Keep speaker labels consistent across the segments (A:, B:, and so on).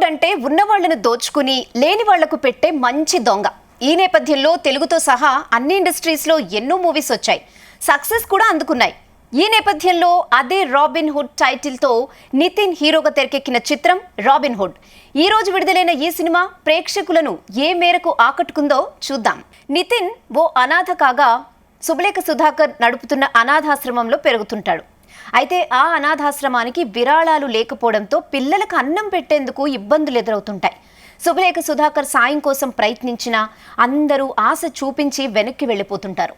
A: అంటే ఉన్నవాళ్లను దోచుకుని లేని వాళ్లకు పెట్టే మంచి దొంగ. ఈ నేపథ్యంలో తెలుగుతో సహా అన్ని ఇండస్ట్రీస్లో ఎన్నో మూవీస్ వచ్చాయి, సక్సెస్ కూడా అందుకున్నాయి. ఈ నేపథ్యంలో అదే రాబిన్ హుడ్ టైటిల్తో నితిన్ హీరోగా తెరకెక్కిన చిత్రం రాబిన్ హుడ్. ఈ రోజు విడుదలైన ఈ సినిమా ప్రేక్షకులను ఏ మేరకు ఆకట్టుకుందో చూద్దాం. నితిన్ ఓ అనాథ కాగా సుబలేఖ సుధాకర్ నడుపుతున్న అనాథాశ్రమంలో పెరుగుతుంటాడు. అయితే ఆ అనాథాశ్రమానికి విరాళాలు లేకపోవడంతో పిల్లలకు అన్నం పెట్టేందుకు ఇబ్బందులు ఎదురవుతుంటాయి. సుబలేఖ సుధాకర్ సాయం కోసం ప్రయత్నించినా అందరూ ఆశ చూపించి వెనక్కి వెళ్ళిపోతుంటారు.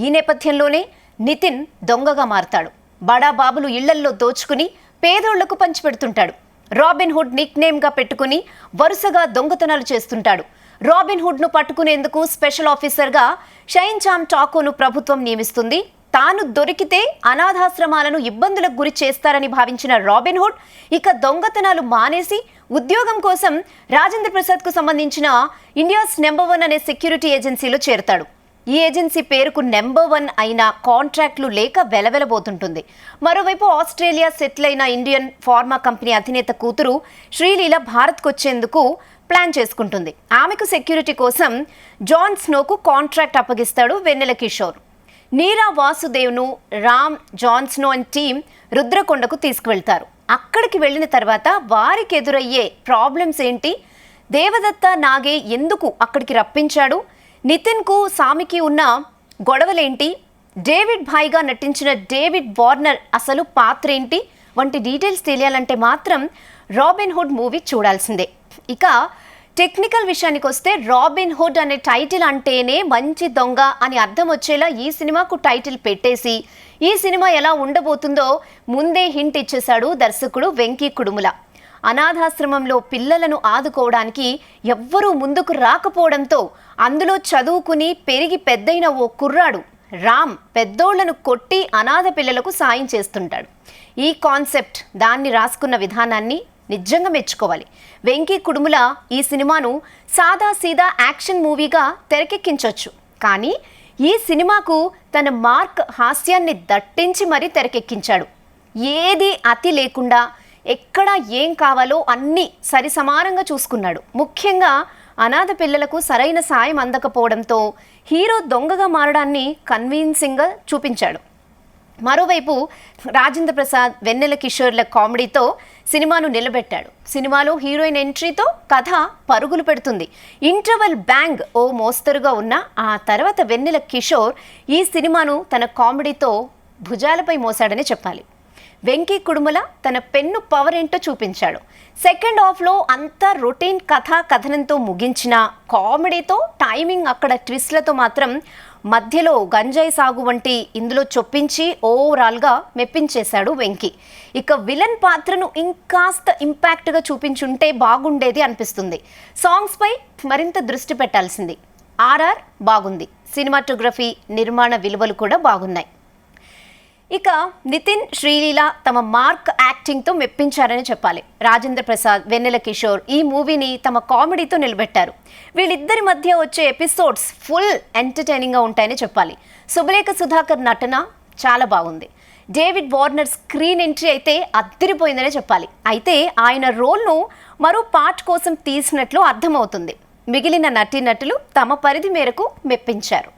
A: ఈ నేపథ్యంలోనే నితిన్ దొంగగా మారతాడు. బడా బాబులు ఇళ్లల్లో దోచుకుని పేదోళ్లకు పంచిపెడుతుంటాడు. రాబిన్ హుడ్ నిక్ నేమ్గా పెట్టుకుని వరుసగా దొంగతనాలు చేస్తుంటాడు. రాబిన్ హుడ్ను పట్టుకునేందుకు స్పెషల్ ఆఫీసర్గా షైన్ చామ్ టాకోను ప్రభుత్వం నియమిస్తుంది. తాను దొరికితే అనాథాశ్రమాలను ఇబ్బందులకు గురి చేస్తారని భావించిన రాబిన్ హుడ్ ఇక దొంగతనాలు మానేసి ఉద్యోగం కోసం రాజేంద్ర ప్రసాద్కు సంబంధించిన ఇండియాస్ నెంబర్ 1 అనే సెక్యూరిటీ ఏజెన్సీలో చేరతాడు. ఈ ఏజెన్సీ పేరుకు నెంబర్ 1 అయిన కాంట్రాక్టులు లేక వెలవెలబోతుంటుంది. మరోవైపు ఆస్ట్రేలియా సెటిల్ అయిన ఇండియన్ ఫార్మా కంపెనీ అధినేత కూతురు శ్రీలీల భారత్కు వచ్చేందుకు ప్లాన్ చేసుకుంటుంది. ఆమెకు సెక్యూరిటీ కోసం జాన్ స్నోకు కాంట్రాక్ట్ అప్పగిస్తాడు వెన్నెల కిషోర్. నీరా వాసుదేవ్ను Ram, Jon Snow and team రుద్రకొండకు తీసుకువెళ్తారు. అక్కడికి వెళ్ళిన తర్వాత వారికి ఎదురయ్యే ప్రాబ్లమ్స్ ఏంటి, దేవదత్త నాగే ఎందుకు అక్కడికి రప్పించాడు, నితిన్కు సామికి ఉన్న గొడవలేంటి, డేవిడ్ భాయ్గా నటించిన డేవిడ్ వార్నర్ అసలు పాత్ర ఏంటి వంటి డీటెయిల్స్ తెలియాలంటే మాత్రం రాబిన్ హుడ్ మూవీ చూడాల్సిందే. ఇక టెక్నికల్ విషయానికి వస్తే రాబిన్ హుడ్ అనే టైటిల్ అంటేనే మంచి దొంగ అని అర్థం వచ్చేలా ఈ సినిమాకు టైటిల్ పెట్టేసి ఈ సినిమా ఎలా ఉండబోతుందో ముందే హింట్ ఇచ్చేశాడు దర్శకుడు వెంకీ కుడుముల. అనాథాశ్రమంలో పిల్లలను ఆదుకోవడానికి ఎవ్వరూ ముందుకు రాకపోవడంతో అందులో చదువుకుని పెరిగి పెద్దయిన ఓ కుర్రాడు రామ్ పెద్దోళ్లను కొట్టి అనాథ పిల్లలకు సాయం చేస్తుంటాడు. ఈ కాన్సెప్ట్, దాన్ని రాసుకున్న విధానాన్ని నిజంగా మెచ్చుకోవాలి. వెంకీ కుడుముల ఈ సినిమాను సాదా సీదా యాక్షన్ మూవీగా తెరకెక్కించవచ్చు, కానీ ఈ సినిమాకు తన మార్క్ హాస్యాన్ని దట్టించి మరీ తెరకెక్కించాడు. ఏది అతి లేకుండా ఎక్కడ ఏం కావాలో అన్నీ సరి సమానంగా చూసుకున్నాడు. ముఖ్యంగా అనాథ పిల్లలకు సరైన సాయం అందకపోవడంతో హీరో దొంగగా మారడాన్ని కన్విన్సింగ్గా చూపించాడు. మరోవైపు రాజేంద్ర ప్రసాద్, వెన్నెల కిషోర్ల కామెడీతో సినిమాను నిలబెట్టాడు. సినిమాలో హీరోయిన్ ఎంట్రీతో కథ పరుగులు పెడుతుంది. ఇంటర్వెల్ బ్యాంగ్ ఓ మోస్తరుగా ఉన్న ఆ తర్వాత వెన్నెల కిషోర్ ఈ సినిమాను తన కామెడీతో భుజాలపై మోసాడని చెప్పాలి. వెంకీ కుడుముల తన పెన్ను పవర్ ఏంటో చూపించాడు. సెకండ్ హాఫ్లో అంతా రొటీన్ కథనంతో ముగించిన కామెడీతో టైమింగ్, అక్కడ ట్విస్ట్లతో మాత్రం మధ్యలో గంజాయి సాగు వంటి ఇందులో చొప్పించి ఓవరాల్గా మెప్పించేశాడు వెంకీ. ఇక విలన్ పాత్రను ఇంకాస్త ఇంపాక్ట్గా చూపించుంటే బాగుండేది అనిపిస్తుంది. సాంగ్స్పై మరింత దృష్టి పెట్టాల్సింది. ఆర్ఆర్ బాగుంది, సినిమాటోగ్రఫీ, నిర్మాణ విలువలు కూడా బాగున్నాయి. ఇక నితిన్, శ్రీలీల తమ మార్క్ యాక్టింగ్తో మెప్పించారని చెప్పాలి. రాజేంద్ర ప్రసాద్, వెన్నెల కిషోర్ ఈ మూవీని తమ కామెడీతో నిలబెట్టారు. వీళ్ళిద్దరి మధ్య వచ్చే ఎపిసోడ్స్ ఫుల్ ఎంటర్టైనింగ్గా ఉంటాయని చెప్పాలి. సుబలేఖ సుధాకర్ నటన చాలా బాగుంది. డేవిడ్ వార్నర్ స్క్రీన్ ఎంట్రీ అయితే అద్దరిపోయిందనే చెప్పాలి. అయితే ఆయన రోల్ను మరో పార్ట్ కోసం తీసినట్లు అర్థమవుతుంది. మిగిలిన నటీనటులు తమ పరిధి మేరకు మెప్పించారు.